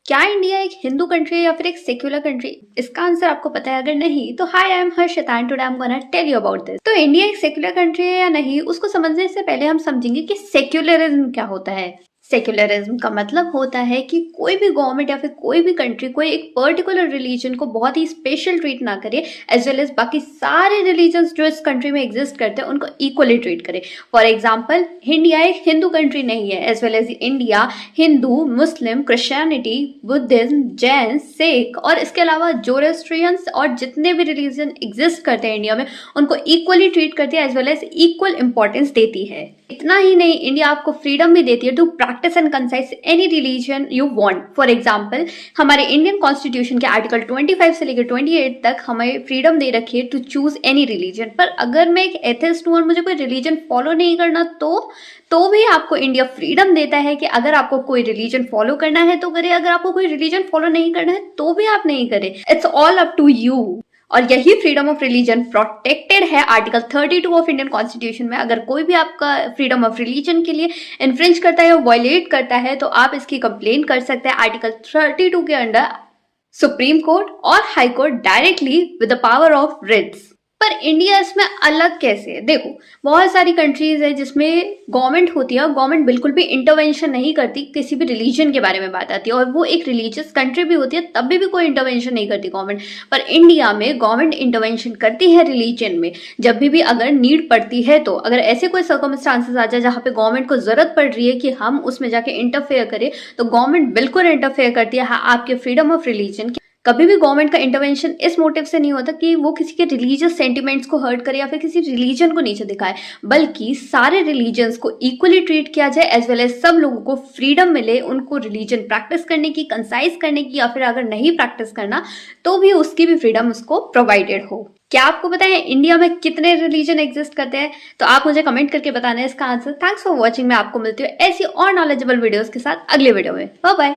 क्या इंडिया एक हिंदू कंट्री है या फिर एक सेक्युलर कंट्री? इसका आंसर आपको पता है? अगर नहीं तो hi, I am Harshita and today I am gonna tell you about this. तो इंडिया एक सेक्युलर कंट्री है या नहीं, उसको समझने से पहले हम समझेंगे कि सेक्युलरिज्म क्या होता है। सेक्युलरिज्म का मतलब होता है कि कोई भी गवर्नमेंट या फिर कोई भी कंट्री कोई एक पर्टिकुलर रिलीजन को बहुत ही स्पेशल ट्रीट ना करे, एज वेल एज बाकी सारे रिलीजन्स जो इस कंट्री में एग्जिस्ट करते हैं उनको इक्वली ट्रीट करे। फॉर एग्जाम्पल, इंडिया एक हिंदू कंट्री नहीं है, as well as India Hindu, Muslim, Christianity, Buddhism, Jain, Sikh और इसके अलावा जोरोस्ट्रियंस और जितने भी रिलीजन एग्जिस्ट करते हैं इंडिया में उनको इक्वली ट्रीट करती है, as well as equal importance देती है। इतना ही नहीं, इंडिया आपको फ्रीडम भी देती है to practise and concise any religion you want. For example, हमारे इंडियन कॉन्स्टिट्यूशन के आर्टिकल 25 से लेकर 28 तक हमें फ्रीडम दे रखी है टू चूज एनी रिलीजन। पर अगर मैं एक एथिस्ट हूँ और मुझे कोई रिलीजन फॉलो नहीं करना तो भी आपको इंडिया फ्रीडम देता है कि अगर आपको कोई रिलीजन फॉलो करना है तो करे, अगर आपको कोई रिलीजन फॉलो नहीं करना है तो भी आप नहीं करे। It's all up to you. और यही फ्रीडम ऑफ रिलीजन प्रोटेक्टेड है आर्टिकल 32 ऑफ इंडियन कॉन्स्टिट्यूशन में। अगर कोई भी आपका फ्रीडम ऑफ रिलीजन के लिए इन्फ्रिंज करता है या वायलेट करता है तो आप इसकी कंप्लेन कर सकते हैं आर्टिकल 32 के अंडर सुप्रीम कोर्ट और high court directly with the power of writs. पर इंडिया इसमें अलग कैसे है? देखो, बहुत सारी कंट्रीज है जिसमें गवर्नमेंट होती है और गवर्नमेंट बिल्कुल भी इंटरवेंशन नहीं करती, किसी भी रिलीजन के बारे में बात आती है और वो एक रिलीजियस कंट्री भी होती है तब भी कोई इंटरवेंशन नहीं करती गवर्नमेंट। पर इंडिया में गवर्नमेंट इंटरवेंशन करती है रिलीजन में जब भी अगर नीड पड़ती है। तो अगर ऐसे कोई सर्कमस्टांसेस आ जाए जहाँ पे गवर्नमेंट को जरूरत पड़ रही है कि हम उसमें जाके इंटरफेयर करें तो गवर्नमेंट बिल्कुल इंटरफेयर करती है। हाँ, आपके फ्रीडम ऑफ रिलीजन कभी भी गवर्नमेंट का इंटरवेंशन इस मोटिव से नहीं होता कि वो किसी के रिलीजियस सेंटिमेंट्स को हर्ट करे या फिर किसी रिलीजन को नीचे दिखाए, बल्कि सारे रिलीजन्स को इक्वली ट्रीट किया जाए, एज वेल एज सब लोगों को फ्रीडम मिले उनको रिलीजन प्रैक्टिस करने की, कंसाइज करने की, या फिर अगर नहीं प्रैक्टिस करना तो भी उसकी भी फ्रीडम उसको प्रोवाइडेड हो। क्या आपको पता है इंडिया में कितने रिलीजन एग्जिस्ट करते हैं? तो आप मुझे कमेंट करके बताना है इसका आंसर। Thanks for watching. मैं आपको मिलती हूँ ऐसी और नॉलेजेबल वीडियोस के साथ अगले वीडियो में। Bye bye.